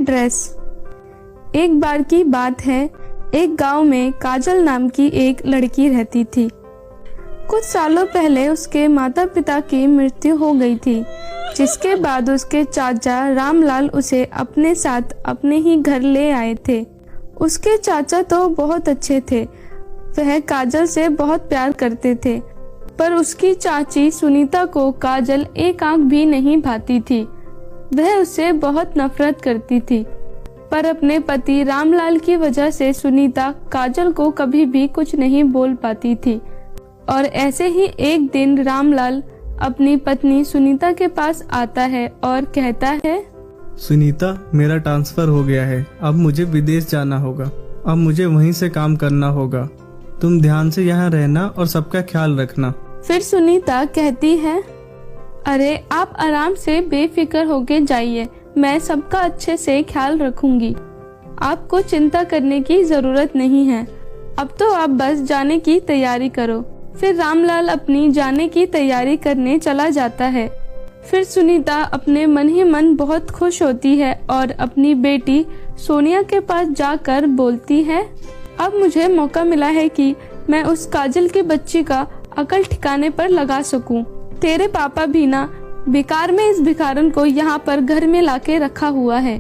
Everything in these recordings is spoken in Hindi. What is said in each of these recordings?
ड्रेस। एक बार की बात है, एक गांव में काजल नाम की एक लड़की रहती थी। कुछ सालों पहले उसके माता पिता की मृत्यु हो गई थी, जिसके बाद उसके चाचा रामलाल उसे अपने साथ अपने ही घर ले आए थे। उसके चाचा तो बहुत अच्छे थे, वह काजल से बहुत प्यार करते थे, पर उसकी चाची सुनीता को काजल एक आंख भी नहीं भाती थी। वह उससे बहुत नफरत करती थी, पर अपने पति रामलाल की वजह से सुनीता काजल को कभी भी कुछ नहीं बोल पाती थी। और ऐसे ही एक दिन रामलाल अपनी पत्नी सुनीता के पास आता है और कहता है, सुनीता, मेरा ट्रांसफर हो गया है, अब मुझे विदेश जाना होगा। अब मुझे वहीं से काम करना होगा। तुम ध्यान से यहाँ रहना और सबका ख्याल रखना। फिर सुनीता कहती है, अरे आप आराम से बेफिक्र होके जाइए, मैं सबका अच्छे से ख्याल रखूंगी। आपको चिंता करने की जरूरत नहीं है, अब तो आप बस जाने की तैयारी करो। फिर रामलाल अपनी जाने की तैयारी करने चला जाता है। फिर सुनीता अपने मन ही मन बहुत खुश होती है और अपनी बेटी सोनिया के पास जाकर बोलती है, अब मुझे मौका मिला है कि मैं उस काजल की बच्ची का अकल ठिकाने पर लगा सकूं। तेरे पापा भी ना बेकार में इस भिखारन को यहाँ पर घर में लाके रखा हुआ है।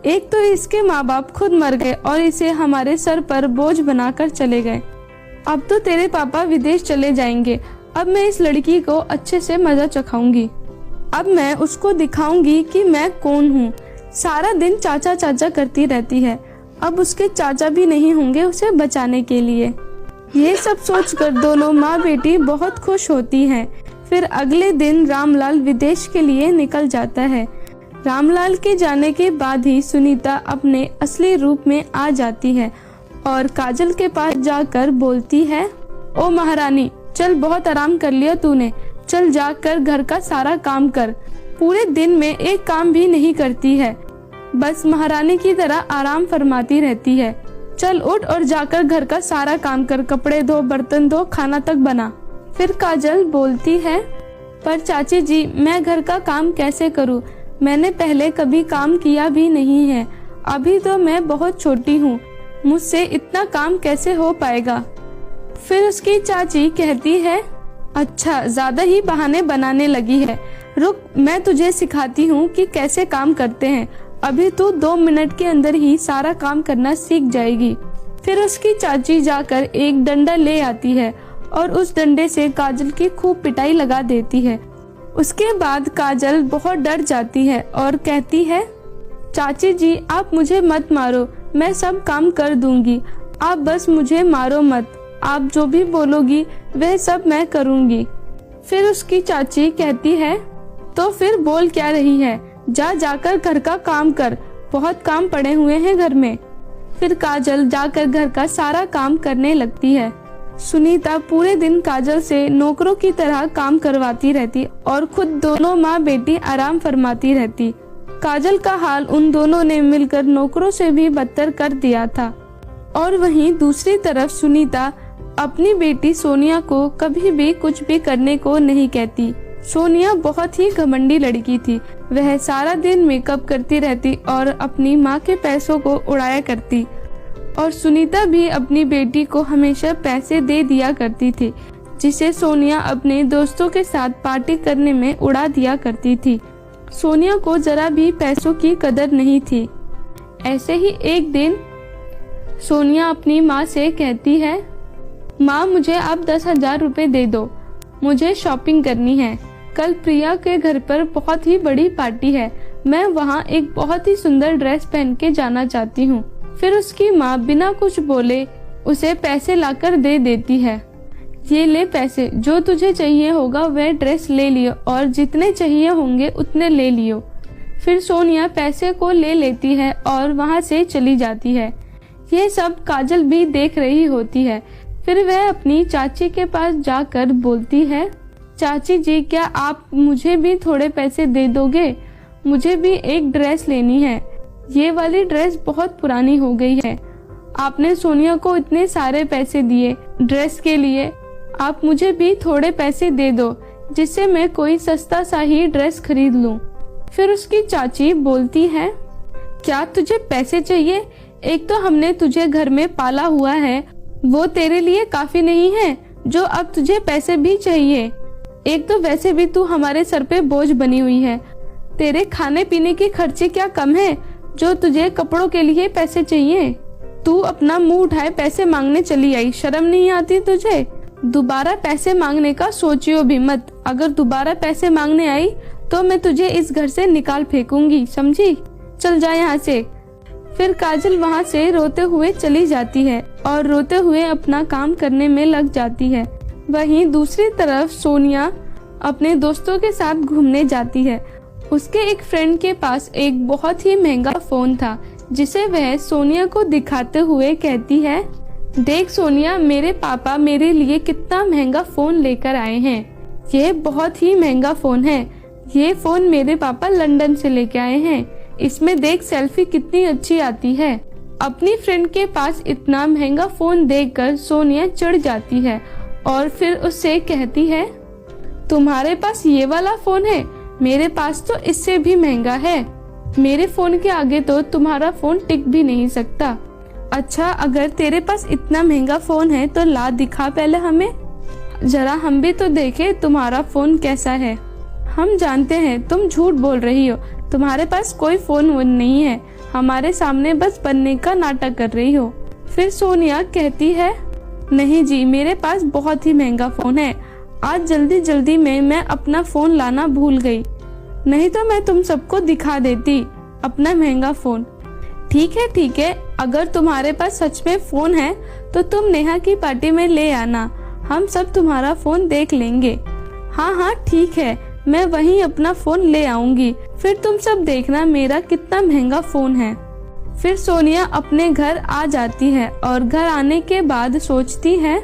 एक तो इसके माँ बाप खुद मर गए और इसे हमारे सर पर बोझ बनाकर चले गए। अब तो तेरे पापा विदेश चले जाएंगे। अब मैं इस लड़की को अच्छे से मजा चखाऊंगी। अब मैं उसको दिखाऊंगी कि मैं कौन हूँ। सारा दिन चाचा चाचा करती रहती है, अब उसके चाचा भी नहीं होंगे उसे बचाने के लिए। ये सब सोचकर दोनों माँ बेटी बहुत खुश होती हैं। फिर अगले दिन रामलाल विदेश के लिए निकल जाता है। रामलाल के जाने के बाद ही सुनीता अपने असली रूप में आ जाती है और काजल के पास जाकर बोलती है, ओ महारानी, चल बहुत आराम कर लिया तूने, चल जाकर घर का सारा काम कर। पूरे दिन में एक काम भी नहीं करती है, बस महारानी की तरह आराम फरमाती रहती है। चल उठ और जाकर घर का सारा काम कर, कपड़े धो, बर्तन धो, खाना तक बना। फिर काजल बोलती है, पर चाची जी, मैं घर का काम कैसे करूं? मैंने पहले कभी काम किया भी नहीं है, अभी तो मैं बहुत छोटी हूँ, मुझसे इतना काम कैसे हो पाएगा? फिर उसकी चाची कहती है, अच्छा, ज्यादा ही बहाने बनाने लगी है, रुक, मैं तुझे सिखाती हूँ कि कैसे काम करते हैं। अभी तू 2 मिनट के अंदर ही सारा काम करना सीख जाएगी। फिर उसकी चाची जाकर एक डंडा ले आती है और उस डंडे से काजल की खूब पिटाई लगा देती है। उसके बाद काजल बहुत डर जाती है और कहती है, चाची जी, आप मुझे मत मारो, मैं सब काम कर दूंगी, आप बस मुझे मारो मत, आप जो भी बोलोगी वह सब मैं करूंगी। फिर उसकी चाची कहती है, तो फिर बोल क्या रही है, जाकर घर का काम कर, बहुत काम पड़े हुए हैं घर में। फिर काजल जाकर घर का सारा काम करने लगती है। सुनीता पूरे दिन काजल से नौकरों की तरह काम करवाती रहती और खुद दोनों माँ बेटी आराम फरमाती रहती। काजल का हाल उन दोनों ने मिलकर नौकरों से भी बदतर कर दिया था। और वहीं दूसरी तरफ सुनीता अपनी बेटी सोनिया को कभी भी कुछ भी करने को नहीं कहती। सोनिया बहुत ही घमंडी लड़की थी, वह सारा दिन मेकअप करती रहती और अपनी माँ के पैसों को उड़ाया करती। और सुनीता भी अपनी बेटी को हमेशा पैसे दे दिया करती थी, जिसे सोनिया अपने दोस्तों के साथ पार्टी करने में उड़ा दिया करती थी। सोनिया को जरा भी पैसों की कदर नहीं थी। ऐसे ही एक दिन सोनिया अपनी माँ से कहती है, माँ, मुझे आप 10,000 रुपए दे दो, मुझे शॉपिंग करनी है। कल प्रिया के घर पर बहुत ही बड़ी पार्टी है, मैं वहाँ एक बहुत ही सुंदर ड्रेस पहन के जाना चाहती हूँ। फिर उसकी माँ बिना कुछ बोले उसे पैसे लाकर दे देती है। ये ले पैसे, जो तुझे चाहिए होगा वह ड्रेस ले लियो और जितने चाहिए होंगे उतने ले लियो। फिर सोनिया पैसे को ले लेती है और वहाँ से चली जाती है। ये सब काजल भी देख रही होती है। फिर वह अपनी चाची के पास जाकर बोलती है, चाची जी, क्या आप मुझे भी थोड़े पैसे दे दोगे? मुझे भी एक ड्रेस लेनी है, ये वाली ड्रेस बहुत पुरानी हो गई है। आपने सोनिया को इतने सारे पैसे दिए ड्रेस के लिए, आप मुझे भी थोड़े पैसे दे दो जिससे मैं कोई सस्ता सा ही ड्रेस खरीद लूं। फिर उसकी चाची बोलती है, क्या तुझे पैसे चाहिए? एक तो हमने तुझे घर में पाला हुआ है, वो तेरे लिए काफी नहीं है जो अब तुझे पैसे भी चाहिए। एक तो वैसे भी तू हमारे सर पे बोझ बनी हुई है। तेरे खाने पीने के खर्चे क्या कम है जो तुझे कपड़ों के लिए पैसे चाहिए? तू अपना मुंह उठाए पैसे मांगने चली आई, शर्म नहीं आती तुझे? दोबारा पैसे मांगने का सोचियो भी मत। अगर दोबारा पैसे मांगने आई तो मैं तुझे इस घर से निकाल फेंकूंगी, समझी? चल जा यहाँ से। फिर काजल वहाँ से रोते हुए चली जाती है और रोते हुए अपना काम करने में लग जाती है। वहीं दूसरी तरफ सोनिया अपने दोस्तों के साथ घूमने जाती है। उसके एक फ्रेंड के पास एक बहुत ही महंगा फोन था जिसे वह सोनिया को दिखाते हुए कहती है, देख सोनिया, मेरे पापा मेरे लिए कितना महंगा फोन लेकर आए हैं। यह बहुत ही महंगा फोन है। ये फोन मेरे पापा लंदन से लेके आए हैं। इसमें देख सेल्फी कितनी अच्छी आती है। अपनी फ्रेंड के पास इतना महंगा फोन देखकर सोनिया चिढ़ जाती है और फिर उससे कहती है, तुम्हारे पास ये वाला फोन है? मेरे पास तो इससे भी महंगा है। मेरे फोन के आगे तो तुम्हारा फोन टिक भी नहीं सकता। अच्छा, अगर तेरे पास इतना महंगा फोन है तो ला दिखा पहले हमें, जरा हम भी तो देखे तुम्हारा फोन कैसा है। हम जानते हैं तुम झूठ बोल रही हो, तुम्हारे पास कोई फोन वोन नहीं है, हमारे सामने बस बनने का नाटक कर रही हो। फिर सोनिया कहती है, नहीं जी, मेरे पास बहुत ही महंगा फोन है। आज जल्दी जल्दी में मैं अपना फोन लाना भूल गई, नहीं तो मैं तुम सबको दिखा देती अपना महंगा फोन। ठीक है, अगर तुम्हारे पास सच में फोन है तो तुम नेहा की पार्टी में ले आना, हम सब तुम्हारा फोन देख लेंगे। हाँ ठीक है, मैं वहीं अपना फोन ले आऊंगी, फिर तुम सब देखना मेरा कितना महंगा फोन है। फिर सोनिया अपने घर आ जाती है और घर आने के बाद सोचती है,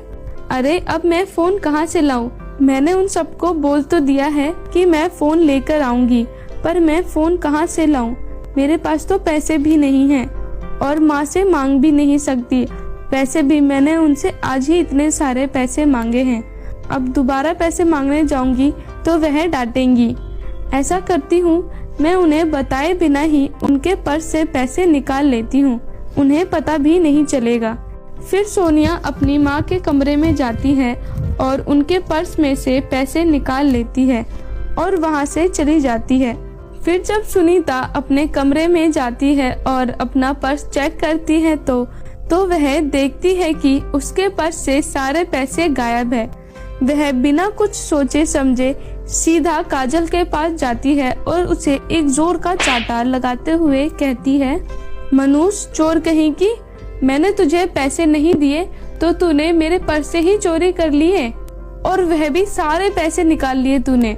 अरे अब मैं फोन कहाँ से लाऊं? मैंने उन सबको बोल तो दिया है कि मैं फोन लेकर आऊंगी, पर मैं फोन कहाँ से लाऊं? मेरे पास तो पैसे भी नहीं हैं और माँ से मांग भी नहीं सकती। पैसे भी मैंने उनसे आज ही इतने सारे पैसे मांगे हैं, अब दोबारा पैसे मांगने जाऊंगी तो वह डांटेंगी। ऐसा करती हूँ, मैं उन्हें बताए बिना ही उनके पर्स से पैसे निकाल लेती हूँ, उन्हें पता भी नहीं चलेगा। फिर सोनिया अपनी माँ के कमरे में जाती है और उनके पर्स में से पैसे निकाल लेती है और वहाँ से चली जाती है। फिर जब सुनीता अपने कमरे में जाती है और अपना पर्स चेक करती है तो वह देखती है कि उसके पर्स से सारे पैसे गायब है। वह बिना कुछ सोचे समझे सीधा काजल के पास जाती है और उसे एक जोर का चाटा लगाते हुए कहती है, मनुष चोर कहीं की, मैंने तुझे पैसे नहीं दिए तो तूने मेरे पर्स से ही चोरी कर लिए और वह भी सारे पैसे निकाल लिए तूने।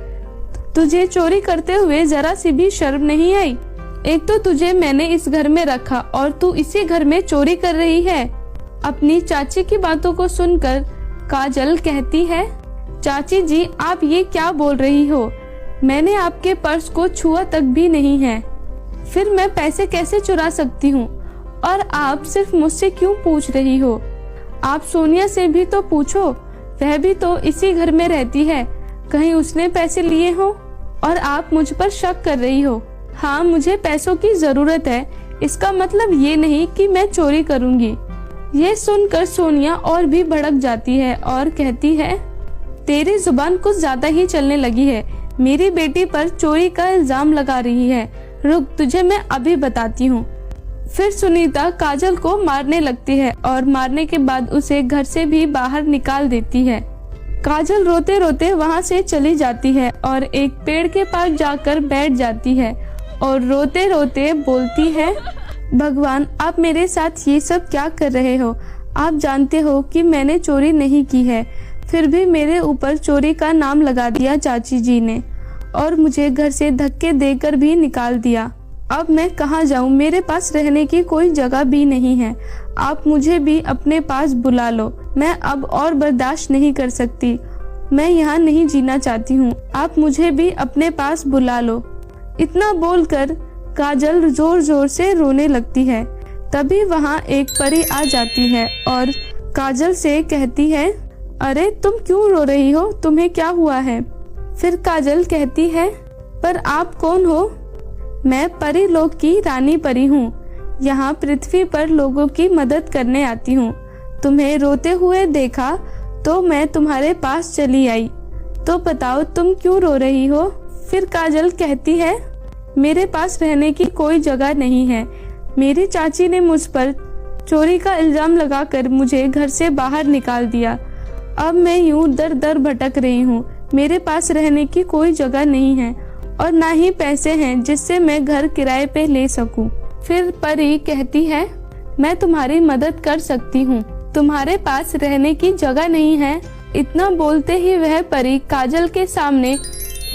तुझे चोरी करते हुए जरा सी भी शर्म नहीं आई? एक तो तुझे मैंने इस घर में रखा और तू इसी घर में चोरी कर रही है। अपनी चाची की बातों को सुनकर काजल कहती है, चाची जी आप ये क्या बोल रही हो? मैंने आपके पर्स को छुआ तक भी नहीं है, फिर मैं पैसे कैसे चुरा सकती हूँ? और आप सिर्फ मुझसे क्यों पूछ रही हो? आप सोनिया से भी तो पूछो, वह भी तो इसी घर में रहती है, कहीं उसने पैसे लिए हो और आप मुझ पर शक कर रही हो। हाँ, मुझे पैसों की जरूरत है, इसका मतलब ये नहीं कि मैं चोरी करूँगी। ये सुनकर सोनिया और भी भड़क जाती है और कहती है, तेरी जुबान कुछ ज्यादा ही चलने लगी है, मेरी बेटी पर चोरी का इल्जाम लगा रही है, रुक तुझे मैं अभी बताती हूँ। फिर सुनीता काजल को मारने लगती है और मारने के बाद उसे घर से भी बाहर निकाल देती है। काजल रोते रोते वहाँ से चली जाती है और एक पेड़ के पास जाकर बैठ जाती है और रोते रोते बोलती है, भगवान आप मेरे साथ ये सब क्या कर रहे हो? आप जानते हो कि मैंने चोरी नहीं की है, फिर भी मेरे ऊपर चोरी का नाम लगा दिया चाची जी ने और मुझे घर से धक्के देकर भी निकाल दिया। अब मैं कहाँ जाऊँ? मेरे पास रहने की कोई जगह भी नहीं है। आप मुझे भी अपने पास बुला लो, मैं अब और बर्दाश्त नहीं कर सकती, मैं यहाँ नहीं जीना चाहती हूँ, आप मुझे भी अपने पास बुला लो। इतना बोलकर काजल जोर जोर से रोने लगती है। तभी वहाँ एक परी आ जाती है और काजल से कहती है, अरे तुम क्यों रो रही हो, तुम्हें क्या हुआ है? फिर काजल कहती है, पर आप कौन हो? मैं परी लोक की रानी परी हूँ। यहाँ पृथ्वी पर लोगों की मदद करने आती हूँ। तुम्हें रोते हुए देखा तो मैं तुम्हारे पास चली आई। तो बताओ तुम क्यों रो रही हो? फिर काजल कहती है, मेरे पास रहने की कोई जगह नहीं है। मेरी चाची ने मुझ पर चोरी का इल्जाम लगाकर मुझे घर से बाहर निकाल दिया। अब मैं यूं दर दर भटक रही हूँ। मेरे पास रहने की कोई जगह नहीं है और ना ही पैसे हैं जिससे मैं घर किराए पे ले सकूं। फिर परी कहती है, मैं तुम्हारी मदद कर सकती हूँ। तुम्हारे पास रहने की जगह नहीं है। इतना बोलते ही वह परी काजल के सामने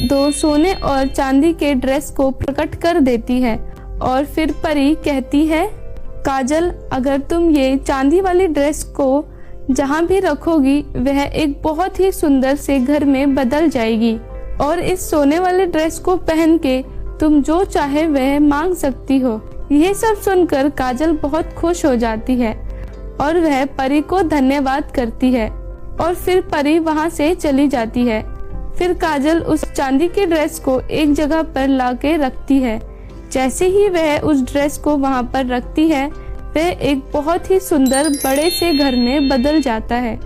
2 सोने और चांदी के ड्रेस को प्रकट कर देती है और फिर परी कहती है, काजल अगर तुम ये चांदी वाली ड्रेस को जहाँ भी रखोगी वह एक बहुत ही सुंदर से घर में बदल जाएगी और इस सोने वाले ड्रेस को पहन के तुम जो चाहे वह मांग सकती हो। यह सब सुनकर काजल बहुत खुश हो जाती है और वह परी को धन्यवाद करती है और फिर परी वहाँ से चली जाती है। फिर काजल उस चांदी के ड्रेस को एक जगह पर लाके रखती है। जैसे ही वह उस ड्रेस को वहाँ पर रखती है वह एक बहुत ही सुंदर बड़े से घर में बदल जाता है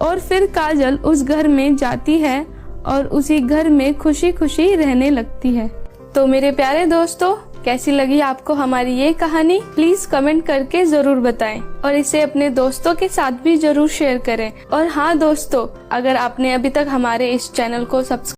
और फिर काजल उस घर में जाती है और उसी घर में खुशी खुशी रहने लगती है। तो मेरे प्यारे दोस्तों, कैसी लगी आपको हमारी ये कहानी? प्लीज कमेंट करके जरूर बताएं और इसे अपने दोस्तों के साथ भी जरूर शेयर करें। और हाँ दोस्तों, अगर आपने अभी तक हमारे इस चैनल को सब्सक्राइब